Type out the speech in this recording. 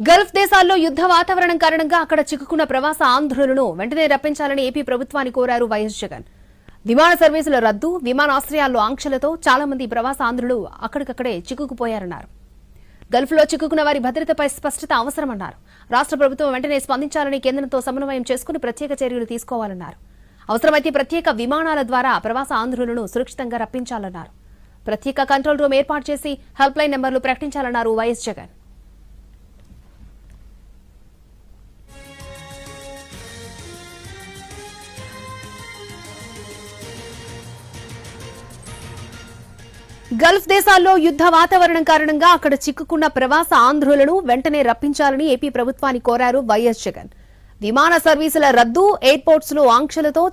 Gulf దేశాల్లో యుద్ధ వాతావరణం కారణంగా అక్కడ చిక్కుకున్న ప్రవాస ఆంధ్రులను వెంటనే రప్పించాలని ఏపీ ప్రభుత్వాన్ని కోరారు వైఎస్ జగన్. విమాన సర్వీసుల రద్దు, విమానాశ్రయాల్లో ఆంక్షలతో చాలా మంది ప్రవాస ఆంధ్రులు అక్కడికక్కడే చిక్కుకుపోయారన్నారు. గల్ఫ్లో చిక్కుకున్న వారి భద్రతపై స్పష్టత అవసరమన్నారు. రాష్ట్ర ప్రభుత్వం వెంటనే స్పందించాలని కేంద్రంతో సమన్వయం చేసుకుని ప్రత్యేక చర్యలు తీసుకోవాలన్నారు. అవసరమైతే ప్రత్యేక విమానాల ద్వారా ప్రవాస ఆంధ్రులను సురక్షితంగా రప్పించాలన్నారు. ప్రత్యేక కంట్రోల్ రూమ్ ఏర్పాటు చేసి హెల్ప్ లైన్ నెంబర్లు ప్రకటించాలన్నారు వైఎస్ జగన్. గల్ఫ్ దేశాల్లో యుద్ధ వాతావరణం కారణంగా అక్కడ చిక్కుకున్న ప్రవాస ఆంధ్రులను వెంటనే రప్పించాలని ఏపీ ప్రభుత్వాన్ని కోరారు వైఎస్ జగన్. విమాన సర్వీసుల రద్దు, ఎయిర్పోర్ట్స్ లో ఆంక్షలతో